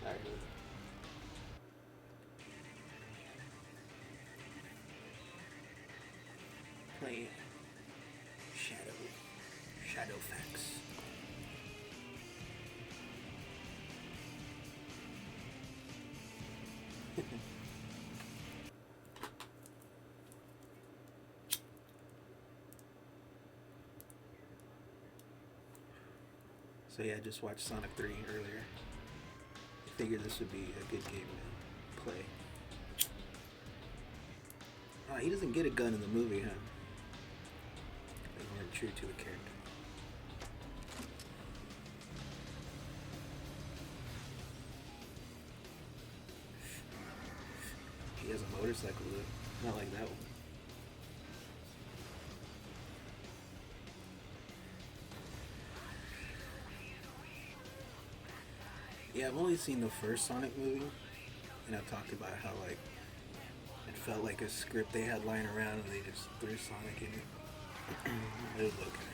Alright. Play Shadow Facts. So yeah, I just watched Sonic 3 earlier. I figured this would be a good game to play. Oh, he doesn't get a gun in the movie, huh? They weren't true to the character. He has a motorcycle though. Not like that one. Yeah, I've only seen the first Sonic movie, and I talked about how like it felt like a script they had lying around, and they just threw Sonic in it. It was okay.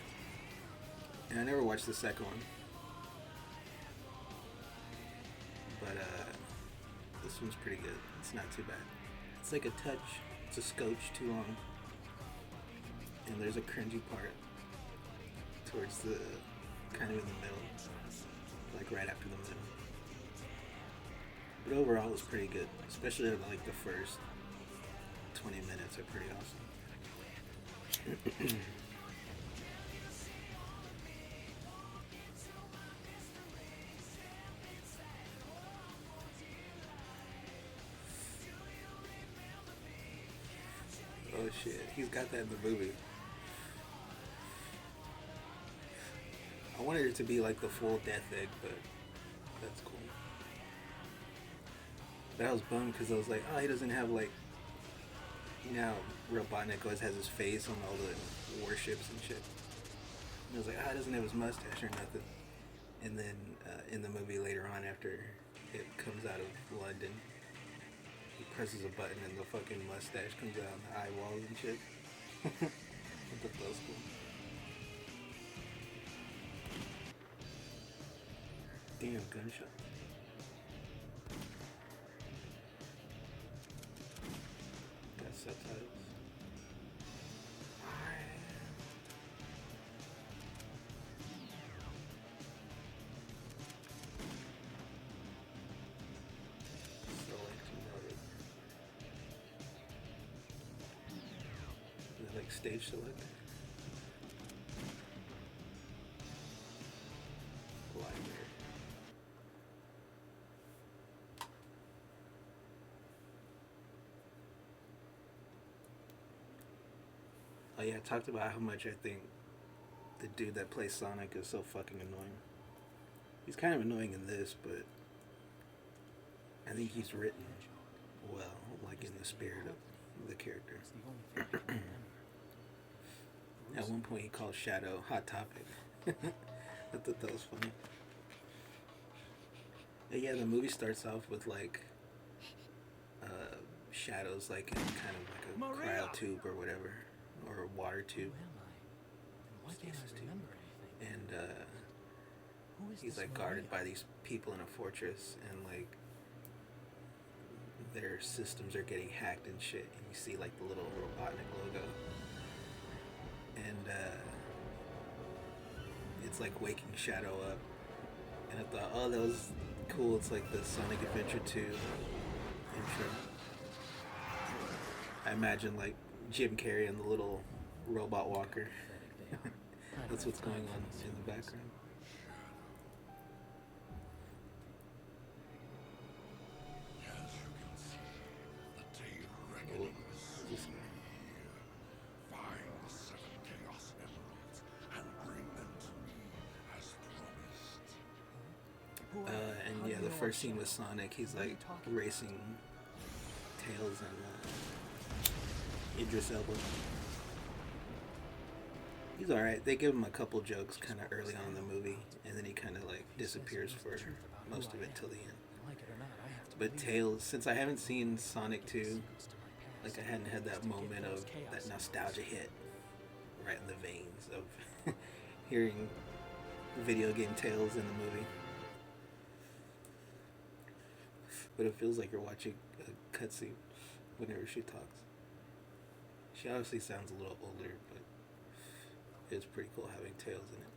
And I never watched the second one, but this one's pretty good. It's not too bad. It's like a touch. It's a scotch too long, and there's a cringy part towards the kind of in the middle, like right after the middle. But overall, it's pretty good, especially like the first 20 minutes are pretty awesome. Oh shit, he's got that in the movie. I wanted it to be like the full death egg, but that's cool. But I was bummed because I was like, oh, he doesn't have like, you know, how Robotnik always has his face on all the warships and shit. And I was like, ah, he doesn't have his mustache or nothing. And then in the movie later on, after it comes out of London, he presses a button and the fucking mustache comes out on the eye walls and shit. I thought that was cool. Damn, gunshot. Got subtitles. Like stage select. Library. Oh yeah, I talked about how much I think the dude that plays Sonic is so fucking annoying. He's kind of annoying in this, but I think he's written well, like in the spirit of the character. At one point he called Shadow Hot Topic. I thought that was funny. And yeah, the movie starts off with like Shadow's like in kind of like a cryo tube or whatever, or a water tube. And he's like guarded by these people in a fortress, and like their systems are getting hacked and shit. And you see like the little Robotnik logo, and it's like waking Shadow up. And I thought, oh, that was cool. It's like the Sonic Adventure 2 intro. I imagine like Jim Carrey and the little robot walker. That's what's going on in the background. And yeah, the first scene with Sonic, he's like racing Tails and Idris Elba. He's alright. They give him a couple jokes kind of early on in the movie, and then he kind of like disappears for most of it till the end. But Tails, since I haven't seen Sonic 2, like I hadn't had that moment of that nostalgia hit right in the veins of hearing video game Tails in the movie. but it feels like you're watching a cutscene whenever she talks. She obviously sounds a little older, but it's pretty cool having Tails in it.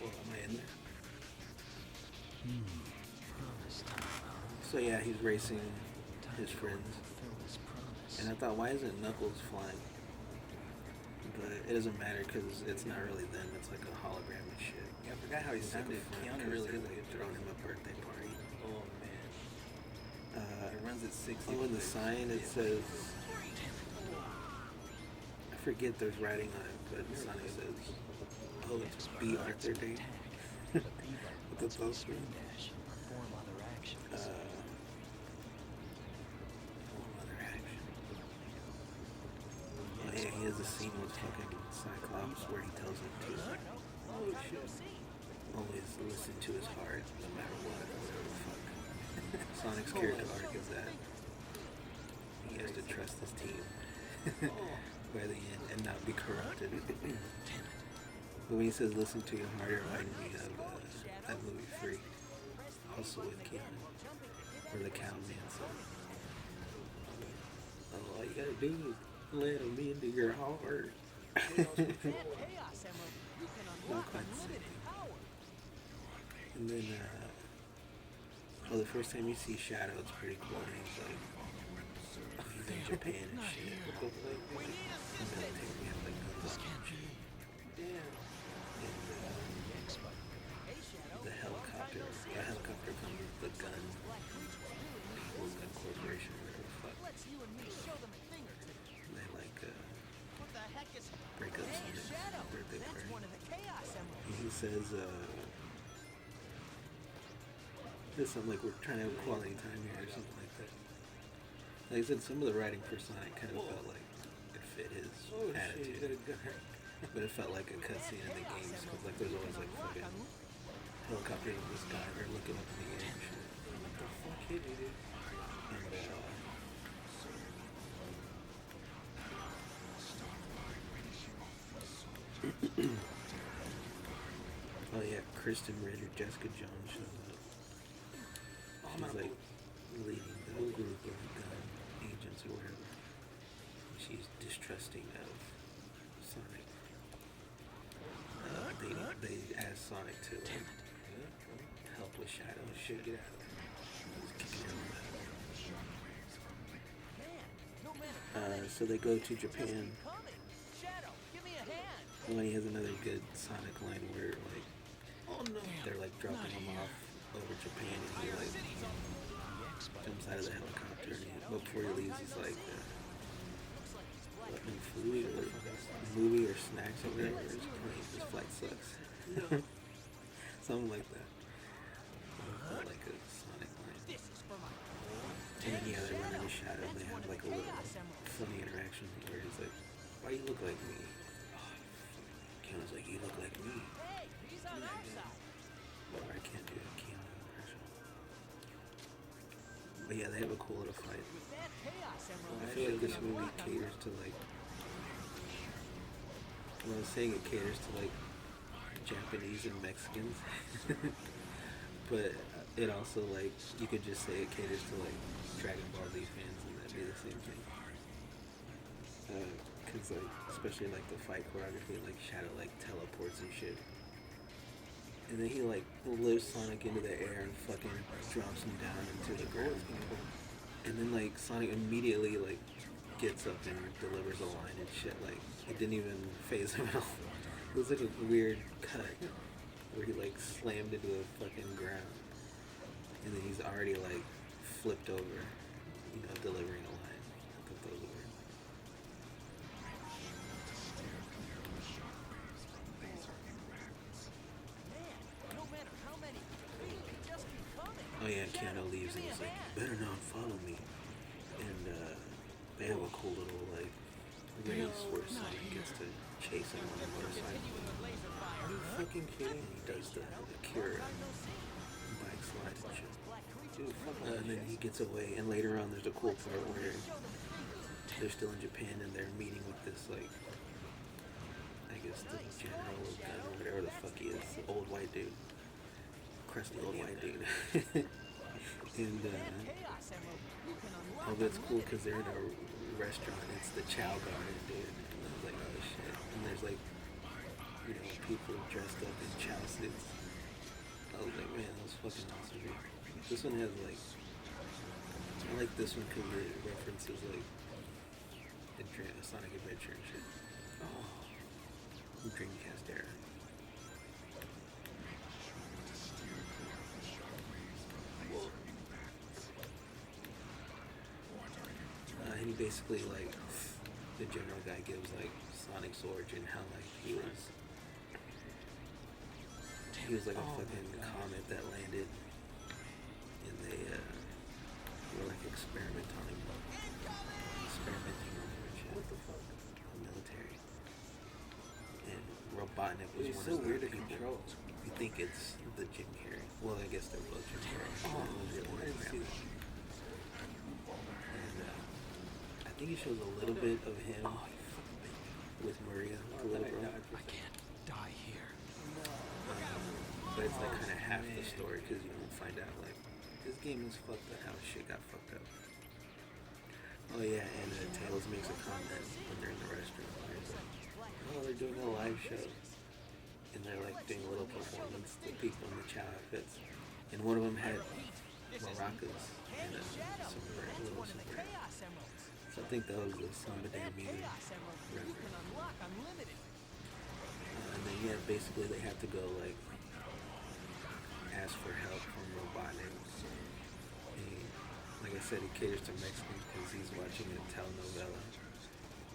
Well, am I in there? So yeah, he's racing his friends. And I thought, why isn't Knuckles flying? But it doesn't matter because it's not really them. It's like a hologram and shit. Yeah, I forgot how he sounded. Keanu really is like throwing him a birthday party. Oh man. It runs at 60. Oh, in the sign it says. I forget there's writing on it, but Sonic says, "Oh, it's B. Arthur Day." With the poster. Yeah, he has a scene with fucking Cyclops where he tells him to always listen to his heart no matter what, whatever the fuck. Sonic's character arc is that he has to trust his team by the end and not be corrupted. But when he says listen to your heart, it reminds me of that movie Free, also with Keanu, where the cowman said, "Oh, all you gotta do is let him into your heart." Not quite the same. And then, the first time you see Shadow, it's pretty cool. And he's like, he's in Japan and shit. And then they have like guns and shit. And the helicopter comes with the gun. People's Gun Corporation, whatever the fuck. And they like, break up Sonic's birthday party. And he says, it's something like we're trying to have quality time here or something like that. Like I said, some of the writing for Sonic kind of felt like it fit his attitude. But it felt like a cutscene in the games because like there's always like fucking helicopters in the sky or looking up in the air and shit. What the fuck hit me, dude? And oh yeah, Kristen Ritter, Jessica Jones shows up. She's like leading the group of gun agents or whatever. She's distrusting of Sonic. They asked Sonic to help with Shadow and shit. Get out of there. He's kicking him out. So they go to Japan. And then he has another good Sonic line where like they're like dropping him off over Japan and he like jumps out of the helicopter and but before he leaves he's like letting food or movie or snacks or whatever. His flight sucks. Something like that. Like a Sonic line. And then yeah, they run into Shadow and they have like a little funny interaction where he's like, "Why you look like me?" Keanu's like, "You look like me." But I can't do a Keanu impression. But yeah, they have a cool little fight. I feel like this movie caters to like, well, I was saying it caters to like Japanese and Mexicans. But it also like, you could just say it caters to like Dragon Ball Z fans and that'd be the same thing. Cause like, especially like the fight choreography, like Shadow like teleports and shit. And then he like lifts Sonic into the air and fucking drops him down into the ground. And then like Sonic immediately like gets up and delivers a line and shit. Like it didn't even phase him at all. It was like a weird cut where he like slammed into the fucking ground. And then he's already like flipped over, you know, delivering a line. I thought that was weird. Oh yeah, Keanu leaves and he's like, "You better not follow me." And they have a cool little like race where Sonic gets to chase him on a motorcycle. Are you fucking kidding? He does the cure bike slide and shit. And then he gets away, and later on there's a cool part where they're still in Japan and they're meeting with this like, I guess the general of gun or whatever the fuck he is, the old white dude. crusty old white dude. And oh, that's cool because they're in a restaurant. It's the Chow Garden, dude. And I was like, oh shit. And there's like, people dressed up in Chow suits. I was like, man, that was fucking awesome, dude. This one has like, I like this one because it references like the Sonic Adventure and shit. Oh, Dreamcast era. And he basically like, the general guy gives like Sonic's origin, how like he was like a fucking comet that landed, and they were like experimenting on him and shit. What the fuck? The military. And Robotnik was one of the people. You think it's the Jim Carrey? Well, I guess they're both Jim Carrey. I didn't see that. And I think he shows a little bit of him with Maria, the little girl. I can't die here. But it's like kind of half the story because you don't find out like this game is fucked up, how shit got fucked up. Oh yeah, and Tails makes a comment when they're in the restaurant. Where he's like, oh, they're doing a live show, and they're like doing a little performance. The people in the Chow outfits, and one of them had maracas and a little sombrero. So I think that was the Samba de Amigo record. And then yeah, basically they have to go like ask for help from Robotnik. Like I said, he caters to Mexicans because he's watching a telenovela,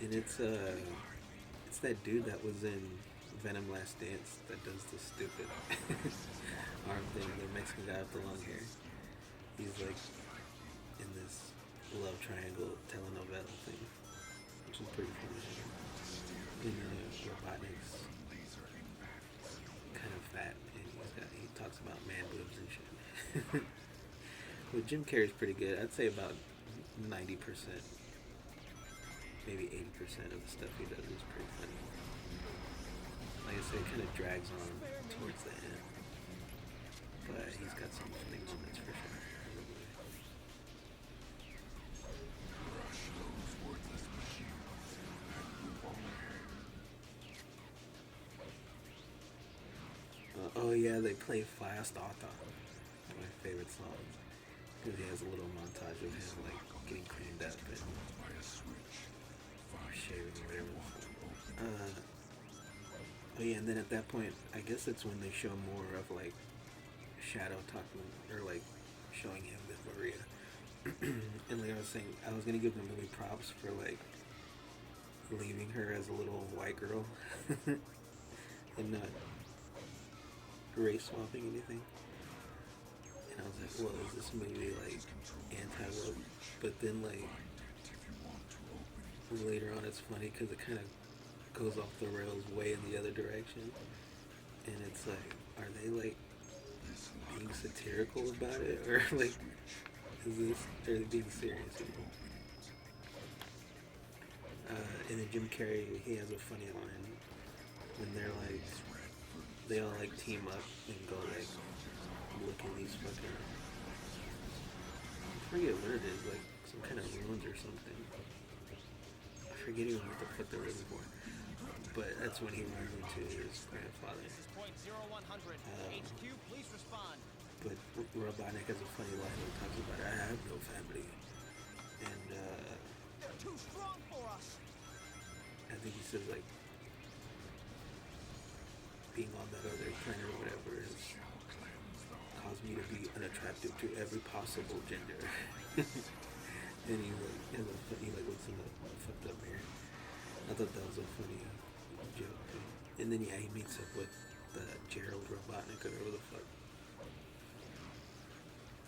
and it's that dude that was in Venom Last Dance that does the stupid arm thing. The Mexican guy with the long hair. He's like in this love triangle telenovela thing, which is pretty funny. And Robotnik's kind of fat, and he talks about man boobs and shit. But Jim Carrey's pretty good. I'd say about 90%, maybe 80% of the stuff he does is pretty funny. Like I said, it kind of drags on towards the end, but he's got some funny moments for sure. Oh yeah, they play Firestarter, my favorite song. Because he has a little montage of him like getting cleaned up and shaving or whatever. Oh yeah, and then at that point, I guess it's when they show more of like Shadow talking or like showing him with Maria. And like I was saying, I was gonna give the movie props for like leaving her as a little white girl and not race swapping anything. I was like, well, is this movie like anti-woke? But then like later on, it's funny because it kind of goes off the rails way in the other direction, and it's like, are they like being satirical about it, or like are they being serious? And then Jim Carrey, he has a funny line when they're like, they all like team up and go like look at these fucking, I forget what it is, like some kind of ruins or something. I forget even what the fuck they're looking for. But that's when he runs into his grandfather. But Robotnik has a funny line where he talks about, I have no family. And they're too strong for us. I think he says like being on that other planet or whatever is caused me to be unattractive to every possible gender. And he like looks in the fucked up mirror. I thought that was a funny joke. And then yeah, he meets up with Gerald Robotnik or whatever the fuck.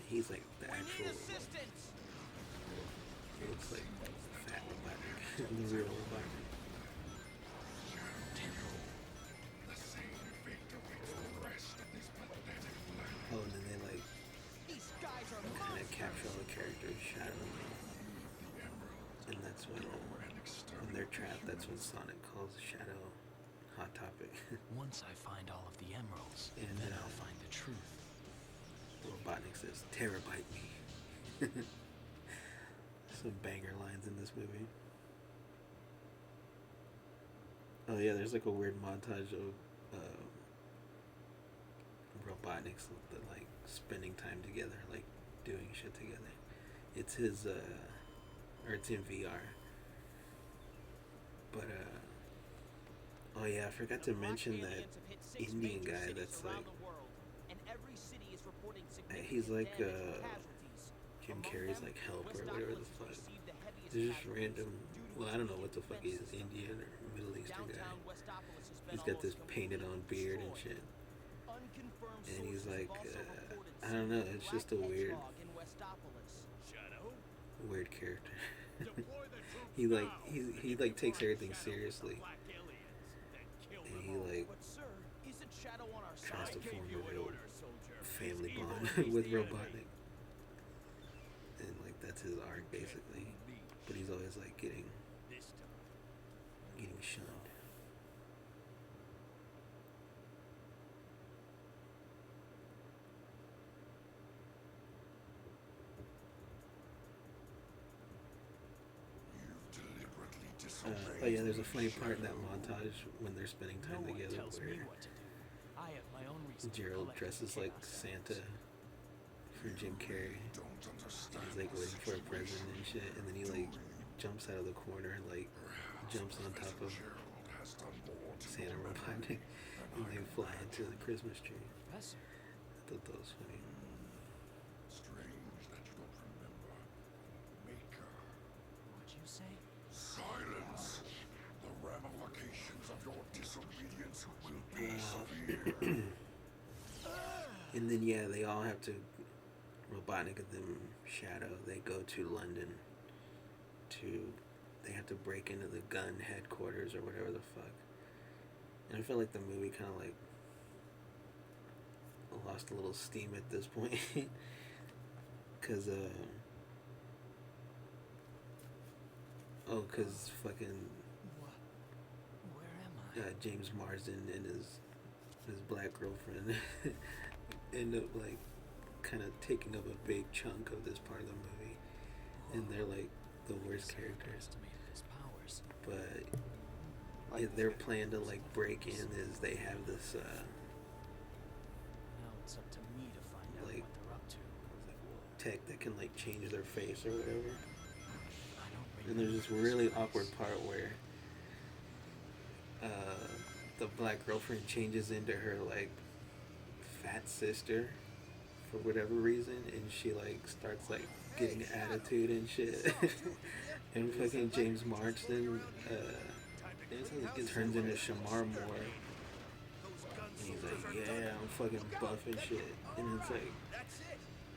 He's like the actual. He looks like fat Robotnik, the real Robotnik. Oh, and then they like kind of capture all the characters, Shadow, and that's when they're trapped. That's when Sonic calls Shadow Hot Topic. Once I find all of the emeralds, and then I'll find the truth. Robotnik says, "Terabyte me." Some banger lines in this movie. Oh yeah, there's like a weird montage of Robotnik's like spending time together, like doing shit together. It's his, or it's in VR. But oh yeah, I forgot to mention that Indian guy that's like, he's like Jim Carrey's like help or whatever the fuck. He's just random. Well, I don't know what the fuck he is, Indian or Middle Eastern guy. He's got this painted on beard and shit. And he's like, I don't know, it's just a weird character. he like takes everything seriously. And he like tries to form a real family bond with Robotnik. And like that's his arc basically. But he's always like getting shunned. Oh yeah, there's a funny part in that montage when they're spending time together where Gerald dresses like Santa for Jim Carrey. And he's like waiting for a present and shit, and then he like jumps out of the corner and like jumps on top of Santa Robotnik and they fly into the Christmas tree. I thought that was funny. Strange that you don't remember. Maker. What'd you say? Silence! The ramifications of your disobedience will be severe. And then yeah, they all have to, Robotnik and them, Shadow, they go to London they have to break into the gun headquarters or whatever the fuck. And I feel like the movie kind of like lost a little steam at this point. Cause cause fucking Where am I? James Marsden and his black girlfriend end up like kind of taking up a big chunk of this part of the movie, and they're like the worst characters. But their plan to like break in is they have this Now it's up to me to find out like what they're up to. tech that can like change their face or whatever. I don't And there's this really awkward part where the black girlfriend changes into her like fat sister for whatever reason, and she like starts like getting attitude and shit. And fucking James Marsden turns into Shamar Moore, and he's like, yeah, I'm fucking buff and shit. And it's like,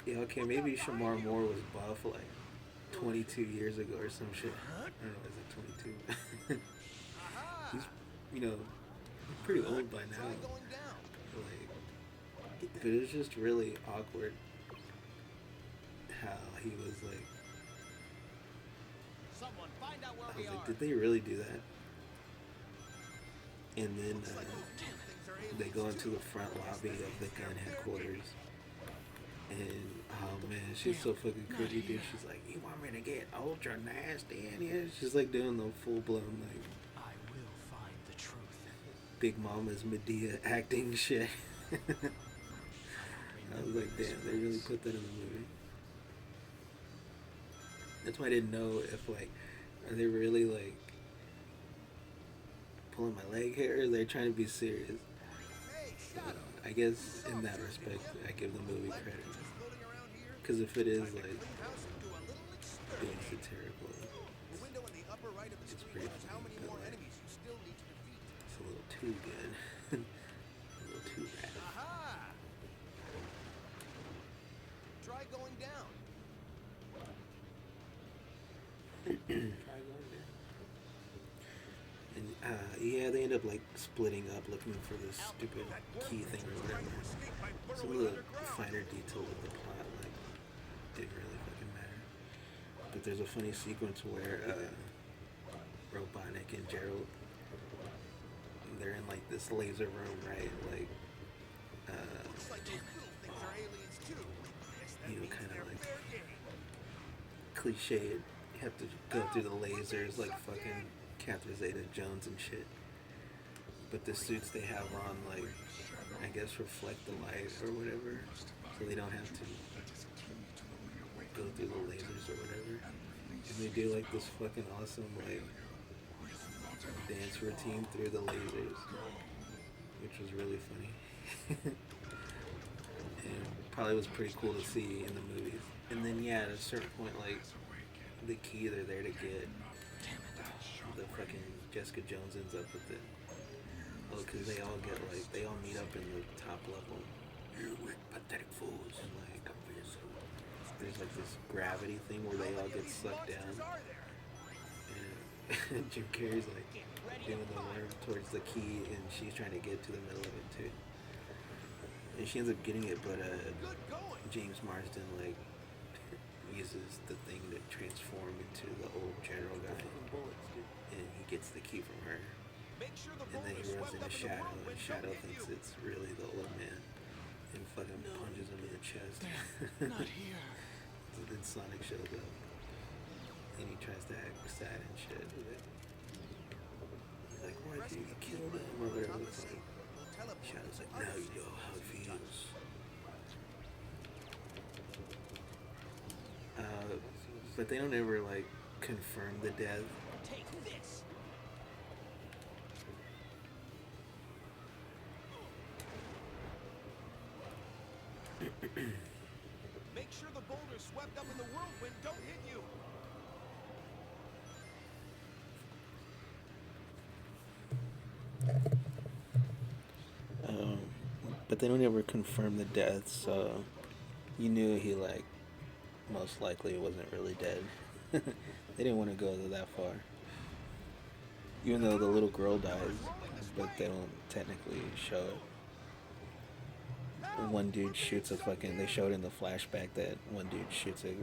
yeah, okay, maybe Shamar Moore was buff like 22 years ago or some shit. I don't know, is it 22? He's, pretty old by now. Like, but it was just really awkward how he was like, I was like, did they really do that? And then they go into the front lobby of the gun headquarters. And oh man, she's so fucking crazy, dude. She's like, you want me to get ultra nasty in here? She's like doing the full blown like I will find the truth. Big Mama's Medea acting shit. I was like, damn, they really put that in the movie. That's why I didn't know if like, are they really like pulling my leg hair, or are they trying to be serious? So, I guess in that respect, I give the movie credit. Because if it is like being satirical, it's pretty funny, but like, it's a little too good. A little too bad. Try going down. And yeah, they end up like splitting up, looking for this stupid key thing or whatever. Some of the finer details of the plot like didn't really fucking matter. But there's a funny sequence where Robotnik and Gerald, they're in like this laser room, right? Like Looks like those little things are aliens too. Guess that you know, means kind of they're like fair game. cliche. You have to go through the lasers like fucking Catherine Zeta-Jones and shit. But the suits they have on, like, I guess reflect the light or whatever, so they don't have to go through the lasers or whatever. And they do like this fucking awesome like dance routine through the lasers, which was really funny. And probably was pretty cool to see in the movies. And then yeah, at a certain point, like the key they're there to get, the fucking Jessica Jones ends up with it. Oh, because they all get like they all meet up in the top level. You weak, pathetic fools! And like there's like this gravity thing where they all get sucked down. And Jim Carrey's like doing the worm towards the key, and she's trying to get to the middle of it too. And she ends up getting it, but James Marsden like uses the thing to transform into the old general guy, and he gets the key from her. And then he runs into Shadow, and Shadow thinks it's really the old man, and fucking punches him in the chest. Not here. So then Sonic shows up, and he tries to act sad and shit. He's like, why did you kill him, or whatever it's like. Shadow's like, now you know how it feels. But they don't ever like confirm the death. Take this. Make sure the boulders swept up in the whirlwind don't hit you. But they don't ever confirm the death, so you knew he like most likely wasn't really dead. They didn't want to go that far. Even though the little girl dies, but they don't technically show it. One dude shoots a fucking, they showed in the flashback that one dude shoots a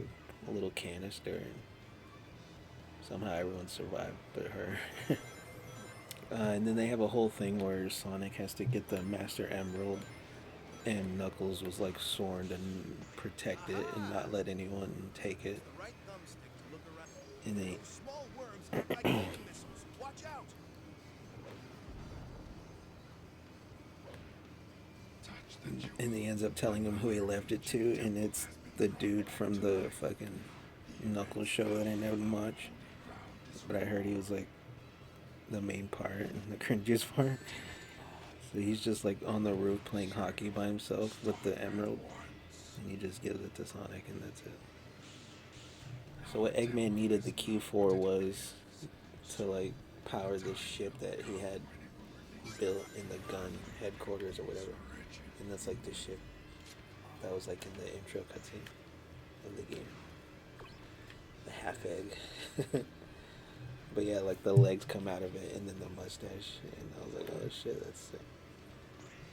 little canister, and somehow everyone survived but her. And then they have a whole thing where Sonic has to get the Master Emerald, and Knuckles was like sworn to protect it and not let anyone take it. The right thumbstick to look around. And they, Those small worms act like homing missiles. Watch out. and he ends up telling him who he left it to, and it's the dude from the fucking Knuckles show that I never watched. But I heard he was like the main part and the cringiest part. So he's just like on the roof playing hockey by himself with the emerald, and he just gives it to Sonic, and that's it. So what Eggman needed the key for was to like power this ship that he had built in the gun headquarters or whatever, and that's like the ship that was like in the intro cutscene of the game, the half egg. But yeah, like the legs come out of it, and then the mustache, and I was like, oh shit, that's sick.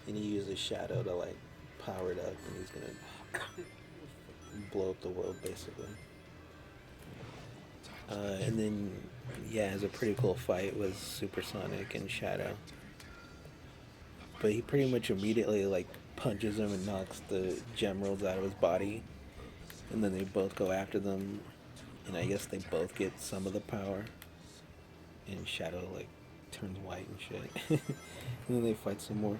And he uses Shadow to like power it up, and he's gonna blow up the world basically. And then yeah, it was a pretty cool fight with Supersonic and Shadow. But he pretty much immediately like punches him and knocks the gemeralds out of his body, and then they both go after them, and I guess they both get some of the power. And Shadow like turns white and shit. And then they fight some more.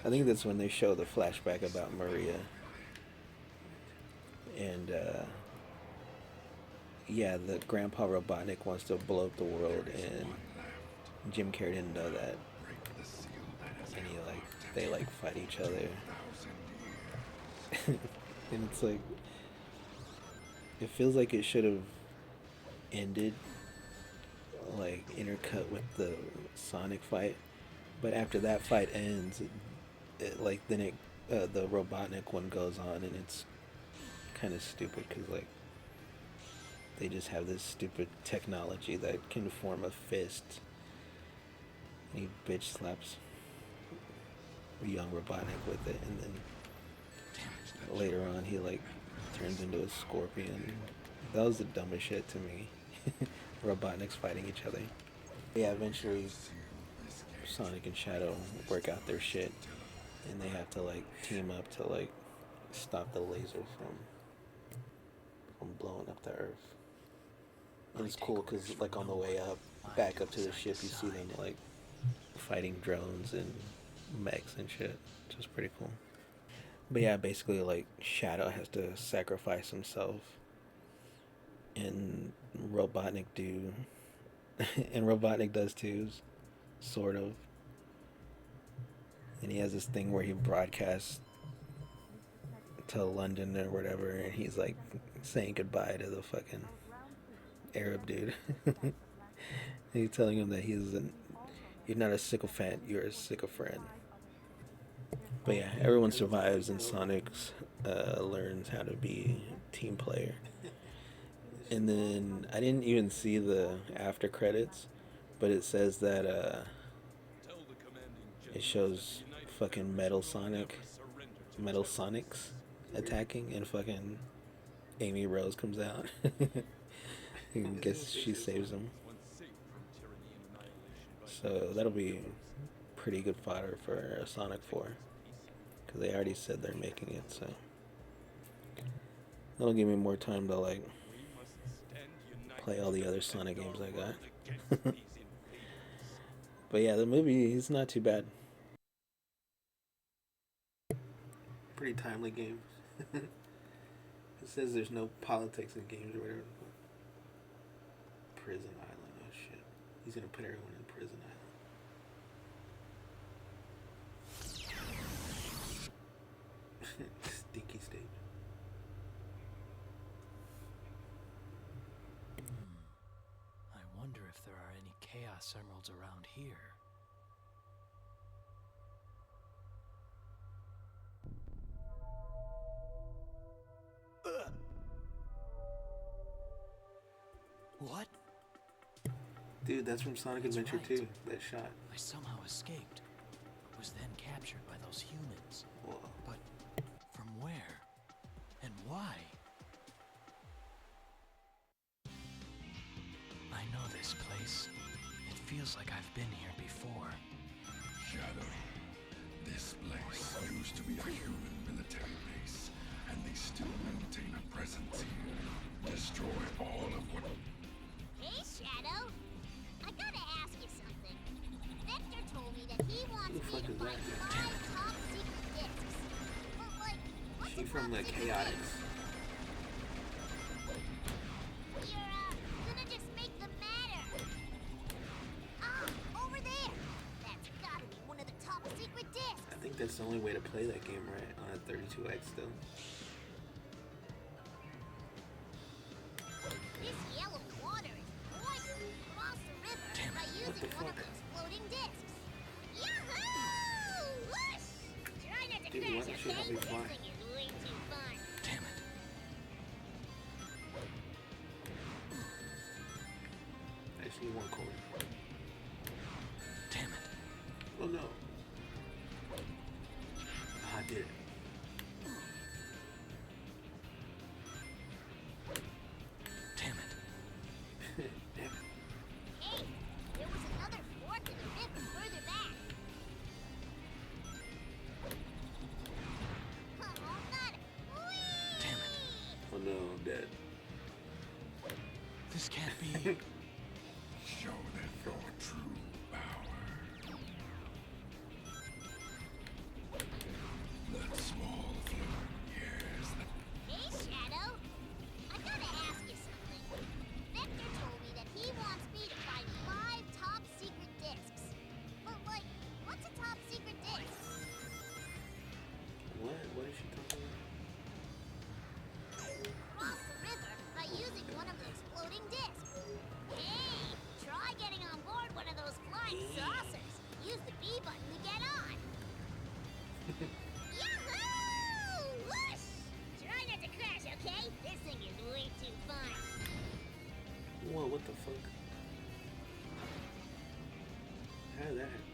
I think that's when they show the flashback about Maria. And yeah, the Grandpa Robotnik wants to blow up the world, and Jim Carrey didn't know that. And he like they like fight each other. And it's like it feels like it should have ended like intercut with the Sonic fight, but after that fight ends, the Robotnik one goes on, and it's kind of stupid because like they just have this stupid technology that can form a fist, and he bitch slaps young Robotnik with it, and then later on he like turns into a scorpion. That was the dumbest shit to me. Robotniks fighting each other. Yeah, eventually Sonic and Shadow work out their shit, and they have to like team up to like stop the laser from blowing up the Earth. And it's cool because like on the way up, back up to the ship, you see them like fighting drones and mechs and shit, which is pretty cool. But yeah, basically like Shadow has to sacrifice himself, and Robotnik do, and Robotnik does too, sort of. And he has this thing where he broadcasts to London or whatever, and he's like saying goodbye to the fucking Arab dude. He's telling him that you're not a sycophant, you're a sycophant. But yeah, everyone survives, and Sonic learns how to be a team player. And then I didn't even see the after credits, but it says that it shows fucking Metal Sonics attacking, and fucking Amy Rose comes out. I guess she saves him. So that'll be pretty good fodder for Sonic 4, because they already said they're making it, so that'll give me more time to like play all the other Sonic games I got. But yeah, the movie is not too bad. Pretty timely games. It says there's no politics in games or whatever. Prison Island, oh shit. He's gonna put everyone in Prison Island. Stinky stage. I wonder if there are any Chaos Emeralds around here. What? Dude, that's from Sonic Adventure right. 2, that shot. I somehow escaped. Was then captured by those humans. Whoa. But from where? And why? I know this place. It feels like I've been here before. Shadow, this place used to be a human military base, and they still maintain a presence here. Destroy all of what... Hey, Shadow. I gotta ask you something. Vector told me that he wants me to find 5 top secret discs. But, like, what's She a from top the secret Chaotix. disc? You're, gonna just make them matter. Ah, over there. That's gotta be one of the top secret discs. I think that's the only way to play that game, right? On a 32X still. This yellow water is poison. Cross the river Damn by it. using one of the exploding discs. Yahoo! Whoosh! Try not to Dude, why crash, don't you okay? help me This fly? thing is way too fun. Damn it. I just need one coin. Damn it. Oh no. I did it. Damn it. Damn it. Hey, there was another fork in the river further back. Oh, not whee! Damn it. Oh no, I'm dead. This can't be. Show them your true power. That small fluid, yes, Hey, Shadow. I gotta ask you something. Vector told me that he wants me to find 5 top secret discs. But, like, what's a top secret disc? What? What is she talking about? Cross the river by using one of the exploding discs. Hey, try getting on board one of those flying saucers. Use the B button to get on. Yahoo! Whoosh! Try not to crash, okay? This thing is way too fun. Whoa, what the fuck? How did that happen?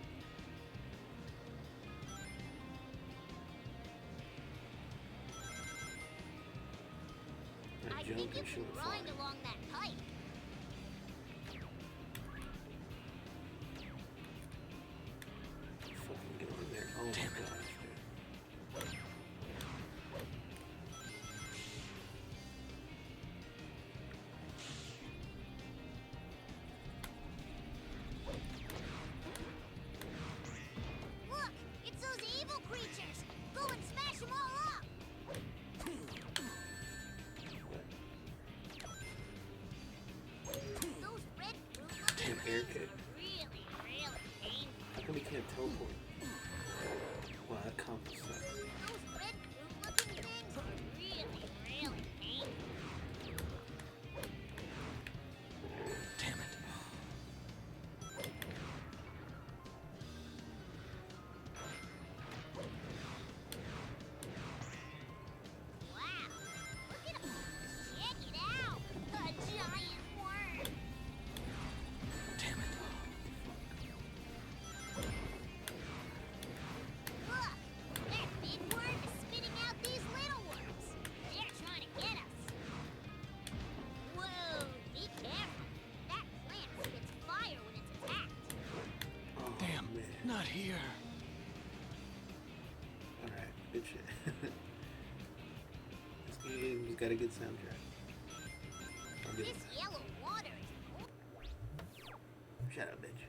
I jump think you and she can would grind fly. along that pipe. Fucking get on there. Oh my Damn it. gosh, dude. not here. Alright, good shit. This game's got a good soundtrack. I'll give This it that. yellow water is Shut up, bitch.